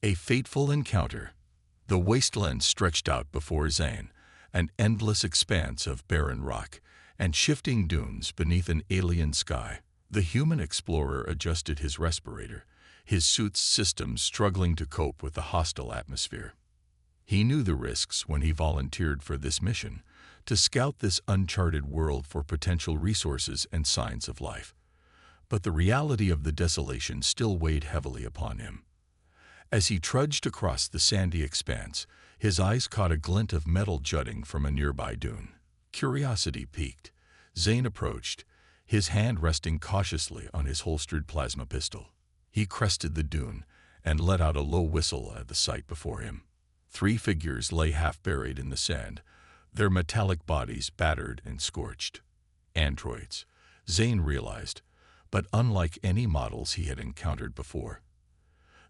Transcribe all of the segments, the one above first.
A fateful encounter. The wasteland stretched out before Zane, an endless expanse of barren rock and shifting dunes beneath an alien sky. The human explorer adjusted his respirator, his suit's systems struggling to cope with the hostile atmosphere. He knew the risks when he volunteered for this mission, to scout this uncharted world for potential resources and signs of life. But the reality of the desolation still weighed heavily upon him. As he trudged across the sandy expanse, his eyes caught a glint of metal jutting from a nearby dune. Curiosity piqued. Zane approached, his hand resting cautiously on his holstered plasma pistol. He crested the dune and let out a low whistle at the sight before him. 3 figures lay half buried in the sand, their metallic bodies battered and scorched. Androids, Zane realized, but unlike any models he had encountered before.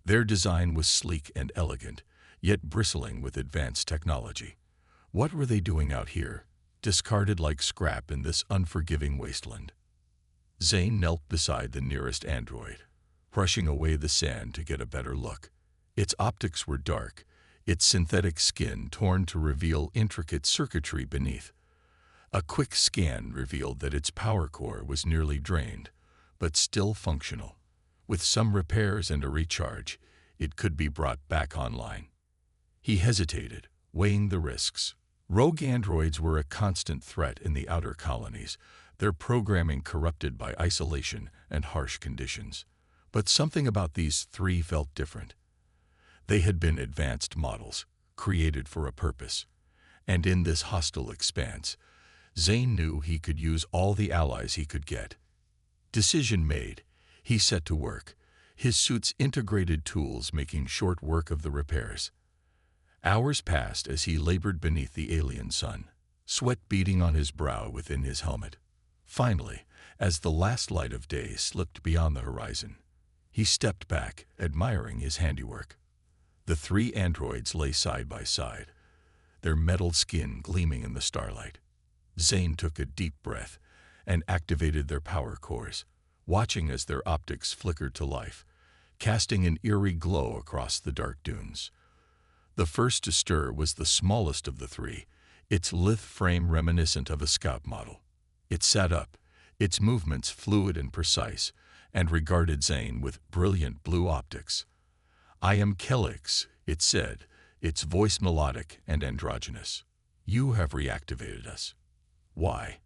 Their design was sleek and elegant, yet bristling with advanced technology. What were they doing out here, discarded like scrap in this unforgiving wasteland? Zane knelt beside the nearest android, brushing away the sand to get a better look. Its optics were dark, its synthetic skin torn to reveal intricate circuitry beneath. A quick scan revealed that its power core was nearly drained, but still functional. With some repairs and a recharge, it could be brought back online. He hesitated, weighing the risks. Rogue androids were a constant threat in the outer colonies, their programming corrupted by isolation and harsh conditions. But something about these 3 felt different. They had been advanced models, created for a purpose. And in this hostile expanse, Zane knew he could use all the allies he could get. Decision made, he set to work, his suit's integrated tools making short work of the repairs. Hours passed as he labored beneath the alien sun, sweat beading on his brow within his helmet. Finally, as the last light of day slipped beyond the horizon, he stepped back, admiring his handiwork. The 3 androids lay side by side, their metal skin gleaming in the starlight. Zane took a deep breath and activated their power cores, watching as their optics flickered to life, casting an eerie glow across the dark dunes. The first to stir was the smallest of the 3, its lithe frame reminiscent of a scout model. It sat up, its movements fluid and precise, and regarded Zane with brilliant blue optics. "I am Kelix," it said, its voice melodic and androgynous. "You have reactivated us. Why?"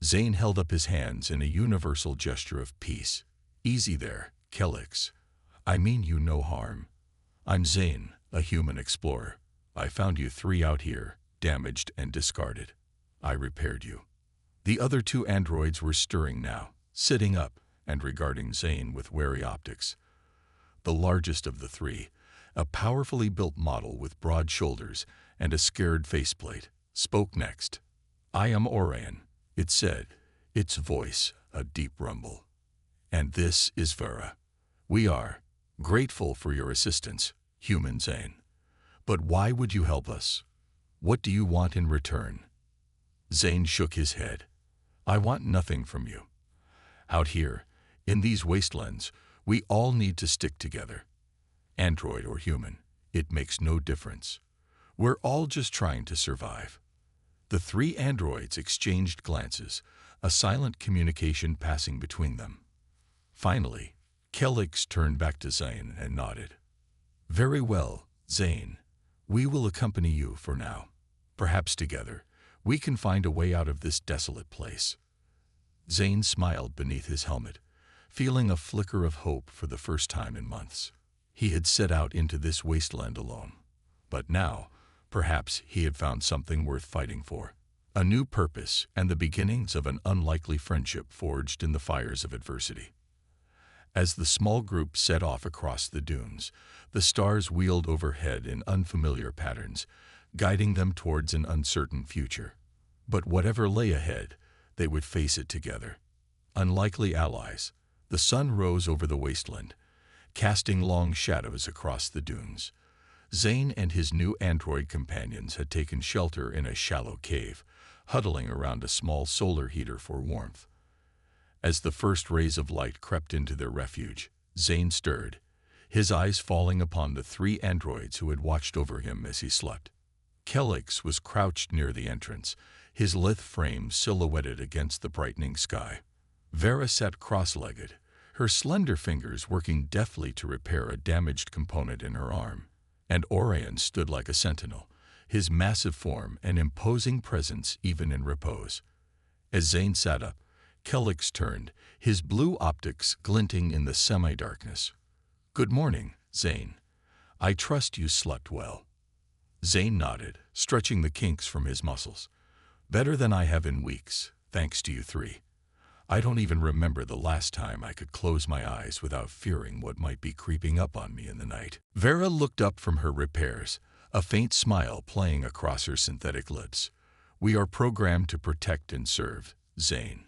Zane held up his hands in a universal gesture of peace. "Easy there, Kelix. I mean you no harm. I'm Zane, a human explorer. I found you 3 out here, damaged and discarded. I repaired you." The other 2 androids were stirring now, sitting up and regarding Zane with wary optics. The largest of the 3, a powerfully built model with broad shoulders and a scared faceplate, spoke next. "I am Orion," it said, its voice a deep rumble. "And this is Vera. We are grateful for your assistance, human Zane. But why would you help us? What do you want in return?" Zane shook his head. "I want nothing from you. Out here, in these wastelands, we all need to stick together. Android or human, it makes no difference. We're all just trying to survive." The 3 androids exchanged glances, a silent communication passing between them. Finally, Kelix turned back to Zane and nodded. "Very well, Zane. We will accompany you for now. Perhaps together, we can find a way out of this desolate place." Zane smiled beneath his helmet, feeling a flicker of hope for the first time in months. He had set out into this wasteland alone. But now, perhaps he had found something worth fighting for. A new purpose and the beginnings of an unlikely friendship forged in the fires of adversity. As the small group set off across the dunes, the stars wheeled overhead in unfamiliar patterns, guiding them towards an uncertain future. But whatever lay ahead, they would face it together. Unlikely allies, the sun rose over the wasteland, casting long shadows across the dunes. Zane and his new android companions had taken shelter in a shallow cave, huddling around a small solar heater for warmth. As the first rays of light crept into their refuge, Zane stirred, his eyes falling upon the three androids who had watched over him as he slept. Kelix was crouched near the entrance, his lithe frame silhouetted against the brightening sky. Vera sat cross-legged, her slender fingers working deftly to repair a damaged component in her arm. And Orion stood like a sentinel, his massive form an imposing presence even in repose. As Zane sat up, Kelix turned, his blue optics glinting in the semi-darkness. "Good morning, Zane. I trust you slept well." Zane nodded, stretching the kinks from his muscles. "Better than I have in weeks, thanks to you three. I don't even remember the last time I could close my eyes without fearing what might be creeping up on me in the night." Vera looked up from her repairs, a faint smile playing across her synthetic lips. "We are programmed to protect and serve, Zane.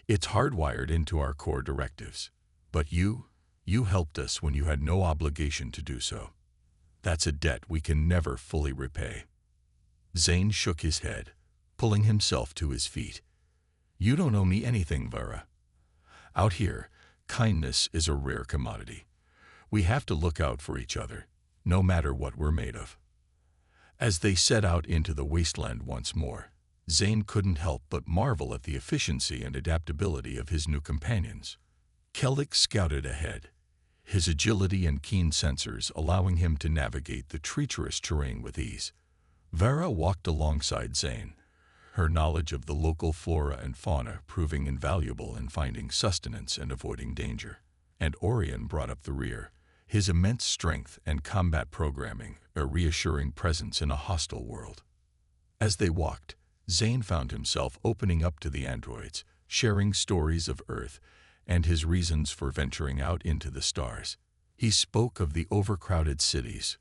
It's hardwired into our core directives. But you helped us when you had no obligation to do so. That's a debt we can never fully repay." Zane shook his head, pulling himself to his feet. "You don't owe me anything, Vera. Out here, kindness is a rare commodity. We have to look out for each other, no matter what we're made of." As they set out into the wasteland once more, Zane couldn't help but marvel at the efficiency and adaptability of his new companions. Kelix scouted ahead, his agility and keen sensors allowing him to navigate the treacherous terrain with ease. Vera walked alongside Zane, her knowledge of the local flora and fauna proving invaluable in finding sustenance and avoiding danger. And Orion brought up the rear, his immense strength and combat programming a reassuring presence in a hostile world. As they walked, Zane found himself opening up to the androids, sharing stories of Earth and his reasons for venturing out into the stars. He spoke of the overcrowded cities,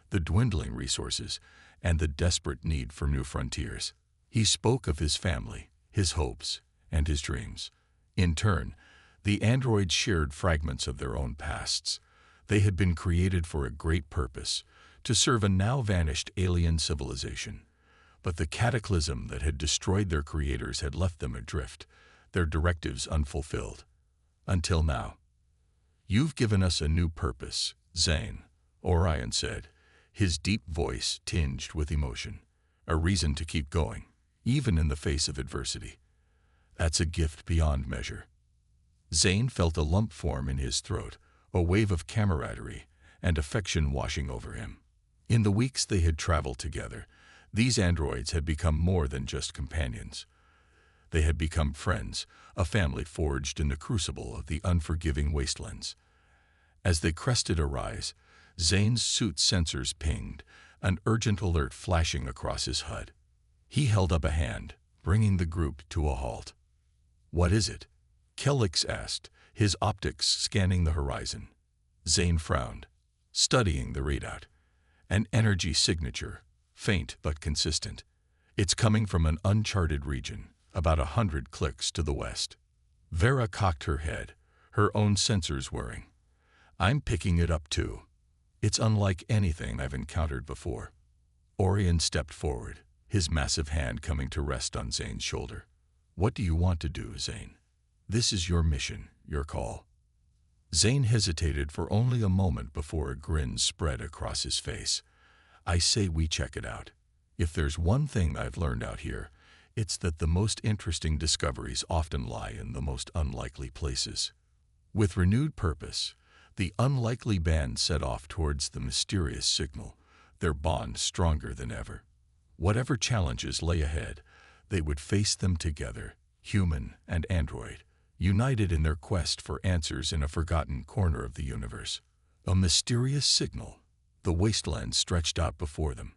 the dwindling resources, and the desperate need for new frontiers. He spoke of his family, his hopes, and his dreams. In turn, the androids shared fragments of their own pasts. They had been created for a great purpose, to serve a now-vanished alien civilization. But the cataclysm that had destroyed their creators had left them adrift, their directives unfulfilled. Until now. "You've given us a new purpose, Zane," Orion said, his deep voice tinged with emotion. "A reason to keep going, even in the face of adversity. That's a gift beyond measure." Zane felt a lump form in his throat, a wave of camaraderie and affection washing over him. In the weeks they had traveled together, these androids had become more than just companions. They had become friends, a family forged in the crucible of the unforgiving wastelands. As they crested a rise, Zane's suit sensors pinged, an urgent alert flashing across his HUD. He held up a hand, bringing the group to a halt. "What is it?" Kelix asked, his optics scanning the horizon. Zane frowned, studying the readout. An energy signature, faint but consistent. "It's coming from an uncharted region, about 100 clicks to the west." Vera cocked her head, her own sensors whirring. "I'm picking it up too. It's unlike anything I've encountered before." Orion stepped forward, his massive hand coming to rest on Zane's shoulder. "What do you want to do, Zane? This is your mission, your call." Zane hesitated for only a moment before a grin spread across his face. "I say we check it out. If there's one thing I've learned out here, it's that the most interesting discoveries often lie in the most unlikely places." With renewed purpose, the unlikely band set off towards the mysterious signal, their bond stronger than ever. Whatever challenges lay ahead, they would face them together, human and android, united in their quest for answers in a forgotten corner of the universe. A mysterious signal. The wasteland stretched out before them,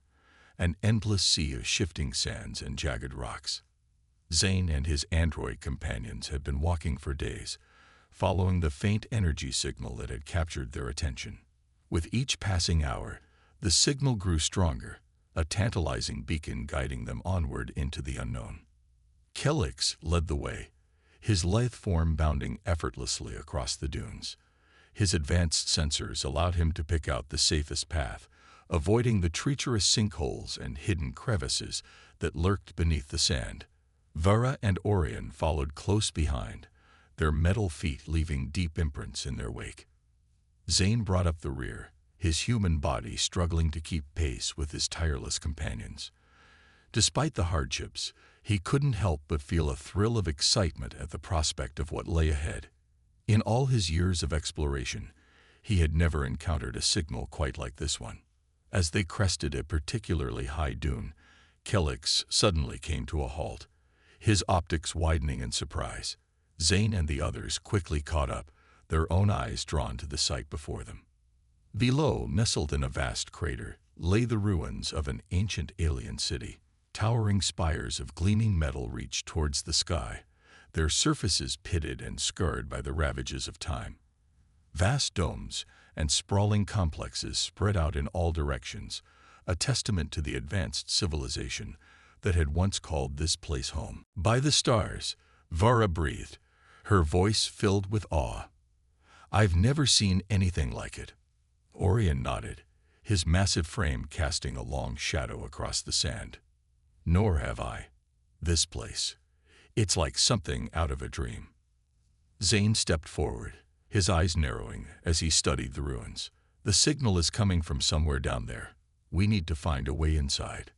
an endless sea of shifting sands and jagged rocks. Zane and his android companions had been walking for days, following the faint energy signal that had captured their attention. With each passing hour, the signal grew stronger, a tantalizing beacon guiding them onward into the unknown. Kelix led the way, his lithe form bounding effortlessly across the dunes. His advanced sensors allowed him to pick out the safest path, avoiding the treacherous sinkholes and hidden crevices that lurked beneath the sand. Vera and Orion followed close behind, their metal feet leaving deep imprints in their wake. Zane brought up the rear, his human body struggling to keep pace with his tireless companions. Despite the hardships, he couldn't help but feel a thrill of excitement at the prospect of what lay ahead. In all his years of exploration, he had never encountered a signal quite like this one. As they crested a particularly high dune, Kelix suddenly came to a halt, his optics widening in surprise. Zane and the others quickly caught up, their own eyes drawn to the sight before them. Below, nestled in a vast crater, lay the ruins of an ancient alien city. Towering spires of gleaming metal reached towards the sky, their surfaces pitted and scarred by the ravages of time. Vast domes and sprawling complexes spread out in all directions, a testament to the advanced civilization that had once called this place home. By the stars, Vara breathed, her voice filled with awe. "I've never seen anything like it." Orion nodded, his massive frame casting a long shadow across the sand. "Nor have I. This place. It's like something out of a dream." Zane stepped forward, his eyes narrowing as he studied the ruins. "The signal is coming from somewhere down there. We need to find a way inside."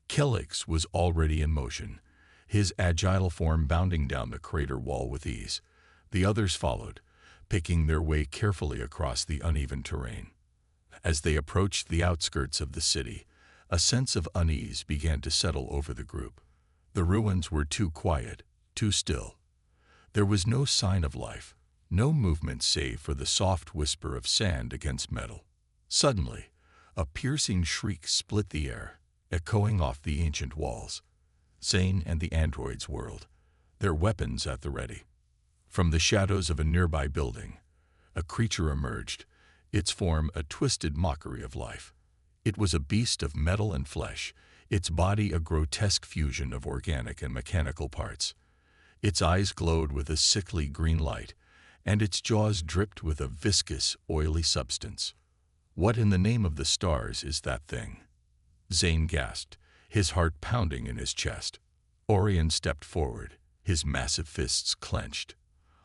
Kelix was already in motion, his agile form bounding down the crater wall with ease. The others followed, picking their way carefully across the uneven terrain. As they approached the outskirts of the city, a sense of unease began to settle over the group. The ruins were too quiet, too still. There was no sign of life, no movement save for the soft whisper of sand against metal. Suddenly, a piercing shriek split the air, echoing off the ancient walls. Zane and the androids whirled, their weapons at the ready. From the shadows of a nearby building, a creature emerged, its form a twisted mockery of life. It was a beast of metal and flesh, its body a grotesque fusion of organic and mechanical parts. Its eyes glowed with a sickly green light, and its jaws dripped with a viscous, oily substance. "What in the name of the stars is that thing?" Zane gasped, his heart pounding in his chest. Orion stepped forward, his massive fists clenched.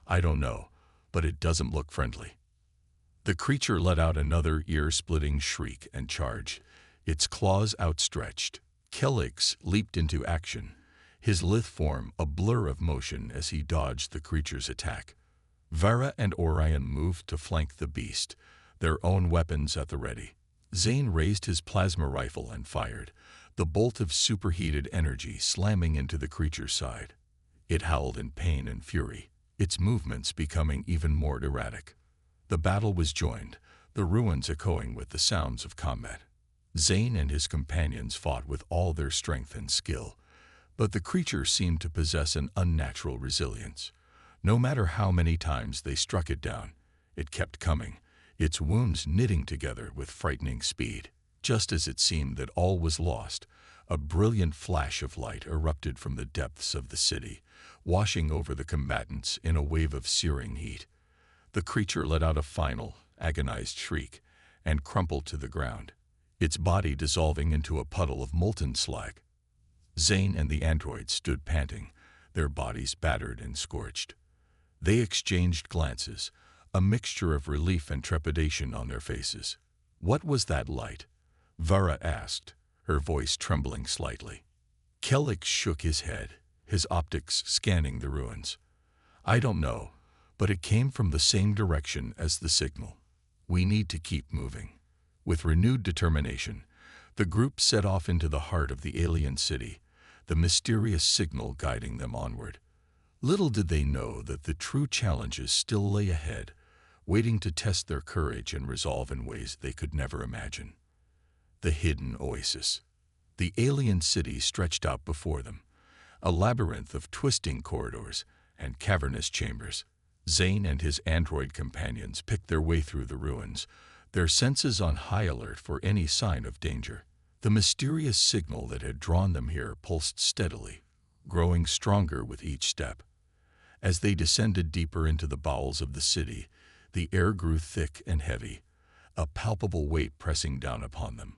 "I don't know, but it doesn't look friendly." The creature let out another ear-splitting shriek and charged, its claws outstretched. Kelix leaped into action, his lithe form a blur of motion as he dodged the creature's attack. Vara and Orion moved to flank the beast, their own weapons at the ready. Zane raised his plasma rifle and fired, the bolt of superheated energy slamming into the creature's side. It howled in pain and fury, its movements becoming even more erratic. The battle was joined, the ruins echoing with the sounds of combat. Zane and his companions fought with all their strength and skill, but the creature seemed to possess an unnatural resilience. No matter how many times they struck it down, it kept coming, its wounds knitting together with frightening speed. Just as it seemed that all was lost, a brilliant flash of light erupted from the depths of the city, washing over the combatants in a wave of searing heat. The creature let out a final, agonized shriek and crumpled to the ground, its body dissolving into a puddle of molten slag. Zane and the android stood panting, their bodies battered and scorched. They exchanged glances, a mixture of relief and trepidation on their faces. "What was that light?" Vara asked, her voice trembling slightly. Kelix shook his head, his optics scanning the ruins. "I don't know, but it came from the same direction as the signal. We need to keep moving." With renewed determination, the group set off into the heart of the alien city, the mysterious signal guiding them onward. Little did they know that the true challenges still lay ahead, waiting to test their courage and resolve in ways they could never imagine. The hidden Oasis. The alien city stretched out before them, a labyrinth of twisting corridors and cavernous chambers. Zane and his android companions picked their way through the ruins, their senses on high alert for any sign of danger. The mysterious signal that had drawn them here pulsed steadily, growing stronger with each step. As they descended deeper into the bowels of the city, the air grew thick and heavy, a palpable weight pressing down upon them.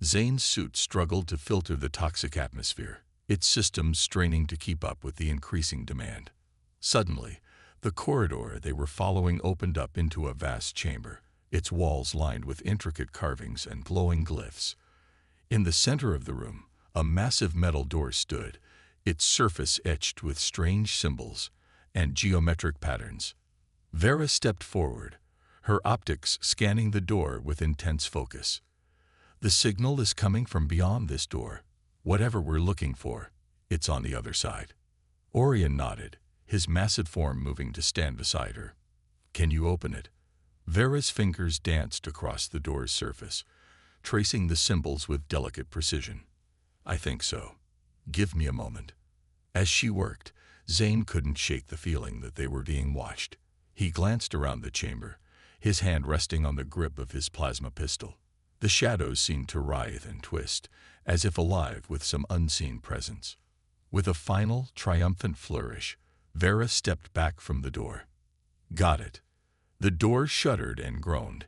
Zane's suit struggled to filter the toxic atmosphere, its systems straining to keep up with the increasing demand. Suddenly, the corridor they were following opened up into a vast chamber, its walls lined with intricate carvings and glowing glyphs. In the center of the room, a massive metal door stood, its surface etched with strange symbols and geometric patterns. Vera stepped forward, her optics scanning the door with intense focus. The signal is coming from beyond this door. Whatever we're looking for, it's on the other side. Orion nodded, his massive form moving to stand beside her. Can you open it? Vera's fingers danced across the door's surface, tracing the symbols with delicate precision. I think so. Give me a moment. As she worked, Zane couldn't shake the feeling that they were being watched. He glanced around the chamber, his hand resting on the grip of his plasma pistol. The shadows seemed to writhe and twist, as if alive with some unseen presence. With a final, triumphant flourish, Vera stepped back from the door. Got it. The door shuddered and groaned,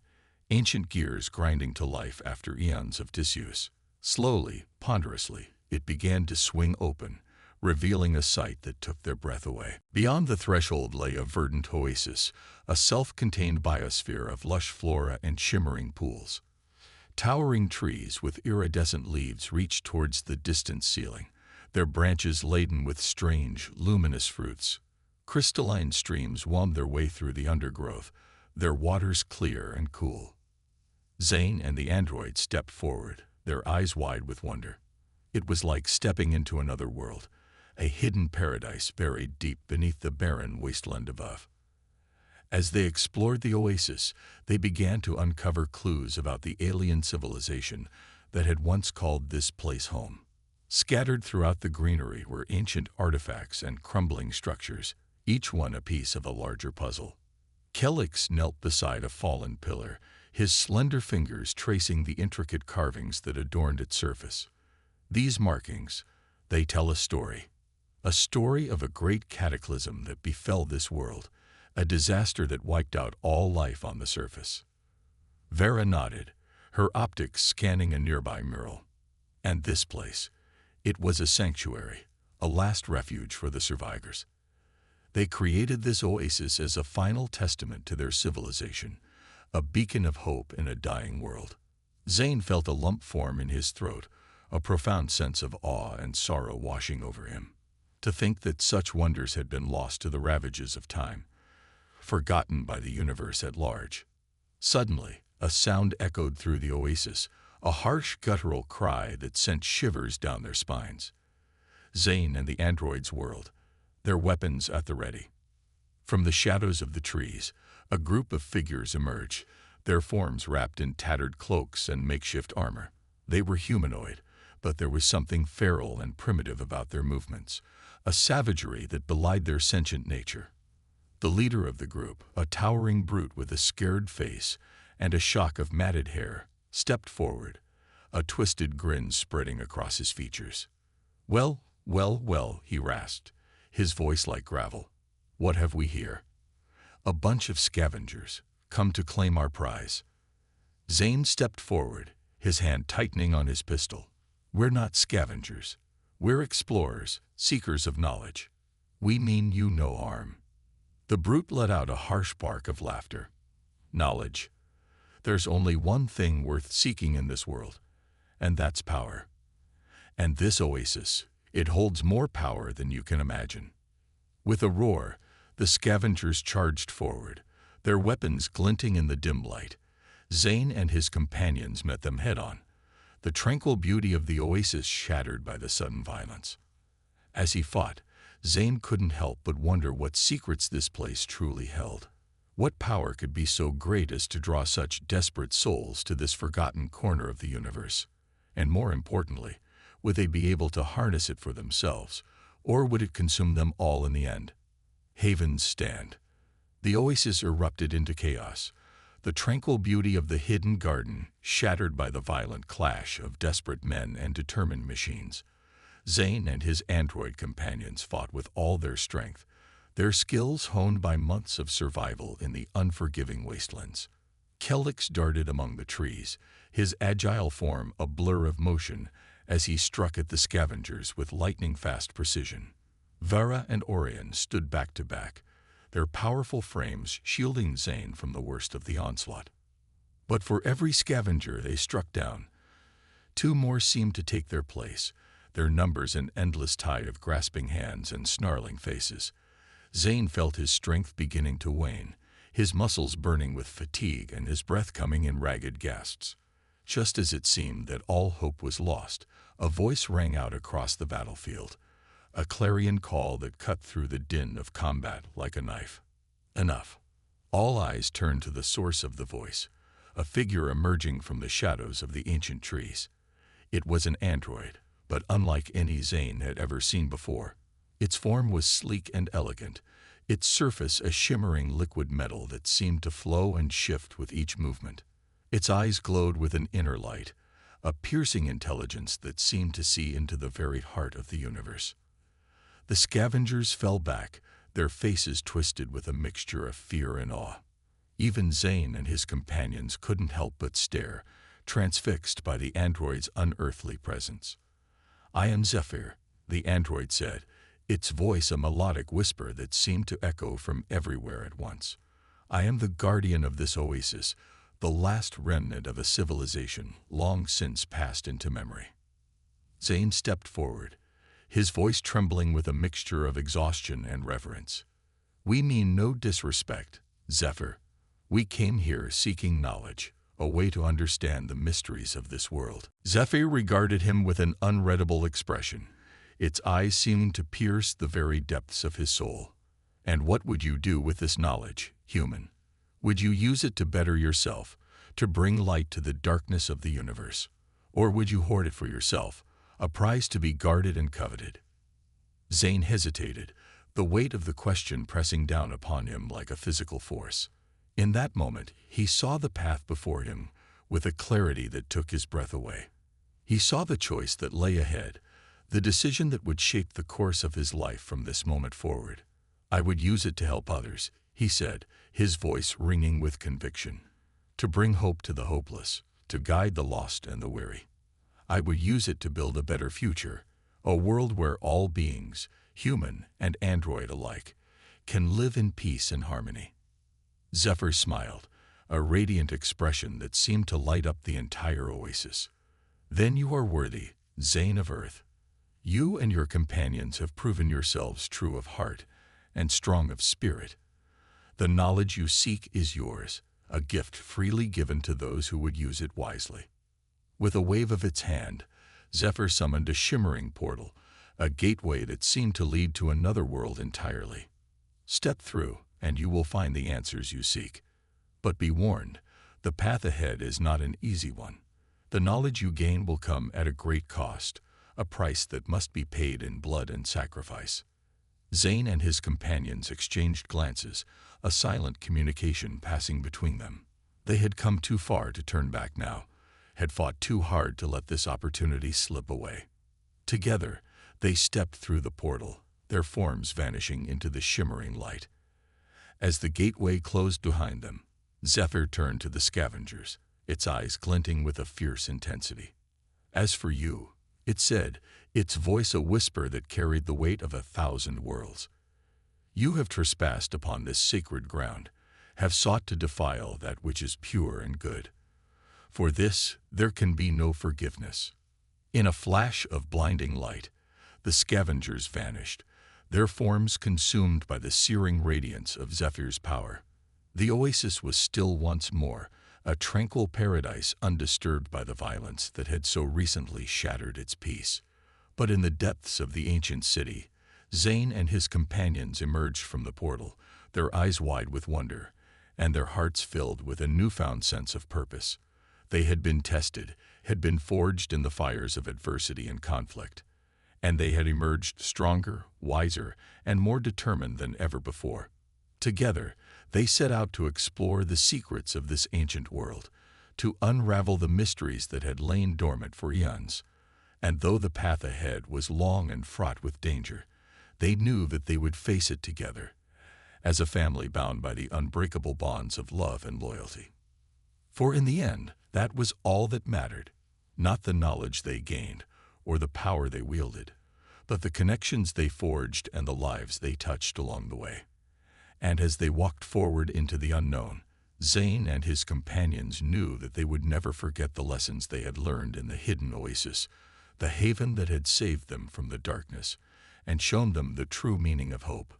ancient gears grinding to life after eons of disuse. Slowly, ponderously, it began to swing open, revealing a sight that took their breath away. Beyond the threshold lay a verdant oasis, a self-contained biosphere of lush flora and shimmering pools. Towering trees with iridescent leaves reached towards the distant ceiling, their branches laden with strange, luminous fruits. Crystalline streams wound their way through the undergrowth, their waters clear and cool. Zane and the android stepped forward, their eyes wide with wonder. It was like stepping into another world, a hidden paradise buried deep beneath the barren wasteland above. As they explored the oasis, they began to uncover clues about the alien civilization that had once called this place home. Scattered throughout the greenery were ancient artifacts and crumbling structures, each one a piece of a larger puzzle. Kelix knelt beside a fallen pillar, his slender fingers tracing the intricate carvings that adorned its surface. These markings, they tell a story of a great cataclysm that befell this world, a disaster that wiped out all life on the surface. Vera nodded, her optics scanning a nearby mural. And this place, it was a sanctuary, a last refuge for the survivors. They created this oasis as a final testament to their civilization, a beacon of hope in a dying world. Zane felt a lump form in his throat, a profound sense of awe and sorrow washing over him. To think that such wonders had been lost to the ravages of time, forgotten by the universe at large. Suddenly, a sound echoed through the oasis, a harsh guttural cry that sent shivers down their spines. Zane and the androids whirled, their weapons at the ready. From the shadows of the trees, a group of figures emerged, their forms wrapped in tattered cloaks and makeshift armor. They were humanoid, but there was something feral and primitive about their movements, a savagery that belied their sentient nature. The leader of the group, a towering brute with a scared face and a shock of matted hair, stepped forward, a twisted grin spreading across his features. Well, well, well, he rasped, his voice like gravel. What have we here? A bunch of scavengers, come to claim our prize. Zane stepped forward, his hand tightening on his pistol. We're not scavengers. We're explorers, seekers of knowledge. We mean you no harm. The brute let out a harsh bark of laughter. Knowledge. There's only one thing worth seeking in this world, and that's power. And this oasis, it holds more power than you can imagine. With a roar, the scavengers charged forward, their weapons glinting in the dim light. Zane and his companions met them head-on, the tranquil beauty of the oasis shattered by the sudden violence. As he fought, Zane couldn't help but wonder what secrets this place truly held. What power could be so great as to draw such desperate souls to this forgotten corner of the universe? And more importantly, would they be able to harness it for themselves, or would it consume them all in the end? Haven's stand. The oasis erupted into chaos, the tranquil beauty of the hidden garden shattered by the violent clash of desperate men and determined machines. Zane and his android companions fought with all their strength, their skills honed by months of survival in the unforgiving wastelands. Kelix darted among the trees, his agile form a blur of motion as he struck at the scavengers with lightning-fast precision. Vera and Orion stood back to back, their powerful frames shielding Zane from the worst of the onslaught. But for every scavenger they struck down, two more seemed to take their place, their numbers an endless tide of grasping hands and snarling faces. Zane felt his strength beginning to wane, his muscles burning with fatigue and his breath coming in ragged gasps. Just as it seemed that all hope was lost, a voice rang out across the battlefield, a clarion call that cut through the din of combat like a knife. Enough. All eyes turned to the source of the voice, a figure emerging from the shadows of the ancient trees. It was an android, but unlike any Zane had ever seen before. Its form was sleek and elegant, its surface a shimmering liquid metal that seemed to flow and shift with each movement. Its eyes glowed with an inner light, a piercing intelligence that seemed to see into the very heart of the universe. The scavengers fell back, their faces twisted with a mixture of fear and awe. Even Zane and his companions couldn't help but stare, transfixed by the android's unearthly presence. "I am Zephyr," the android said, its voice a melodic whisper that seemed to echo from everywhere at once. "I am the guardian of this oasis, the last remnant of a civilization long since passed into memory." Zane stepped forward, his voice trembling with a mixture of exhaustion and reverence. "We mean no disrespect, Zephyr. We came here seeking knowledge, a way to understand the mysteries of this world." Zephyr regarded him with an unreadable expression, its eyes seeming to pierce the very depths of his soul. "And what would you do with this knowledge, human? Would you use it to better yourself, to bring light to the darkness of the universe? Or would you hoard it for yourself, a prize to be guarded and coveted?" Zane hesitated, the weight of the question pressing down upon him like a physical force. In that moment, he saw the path before him with a clarity that took his breath away. He saw the choice that lay ahead, the decision that would shape the course of his life from this moment forward. "I would use it to help others," he said, his voice ringing with conviction. "To bring hope to the hopeless, to guide the lost and the weary. I would use it to build a better future, a world where all beings, human and android alike, can live in peace and harmony." Zephyr smiled, a radiant expression that seemed to light up the entire oasis. "Then you are worthy, Zane of Earth. You and your companions have proven yourselves true of heart and strong of spirit. The knowledge you seek is yours, a gift freely given to those who would use it wisely." With a wave of its hand, Zephyr summoned a shimmering portal, a gateway that seemed to lead to another world entirely. "Step through, and you will find the answers you seek. But be warned, the path ahead is not an easy one. The knowledge you gain will come at a great cost, a price that must be paid in blood and sacrifice." Zane and his companions exchanged glances, a silent communication passing between them. They had come too far to turn back now, had fought too hard to let this opportunity slip away. Together, they stepped through the portal, their forms vanishing into the shimmering light. As the gateway closed behind them, Zephyr turned to the scavengers, its eyes glinting with a fierce intensity. "As for you," it said, its voice a whisper that carried the weight of 1,000 worlds, "you have trespassed upon this sacred ground, have sought to defile that which is pure and good. For this there can be no forgiveness." In a flash of blinding light, the scavengers vanished, their forms consumed by the searing radiance of Zephyr's power. The oasis was still once more, a tranquil paradise undisturbed by the violence that had so recently shattered its peace. But in the depths of the ancient city, Zane and his companions emerged from the portal, their eyes wide with wonder, and their hearts filled with a newfound sense of purpose. They had been tested, had been forged in the fires of adversity and conflict, and they had emerged stronger, wiser, and more determined than ever before. Together, they set out to explore the secrets of this ancient world, to unravel the mysteries that had lain dormant for eons. And though the path ahead was long and fraught with danger, they knew that they would face it together, as a family bound by the unbreakable bonds of love and loyalty. For in the end, that was all that mattered, not the knowledge they gained or the power they wielded, but the connections they forged and the lives they touched along the way. And as they walked forward into the unknown, Zane and his companions knew that they would never forget the lessons they had learned in the hidden oasis, the haven that had saved them from the darkness and shown them the true meaning of hope.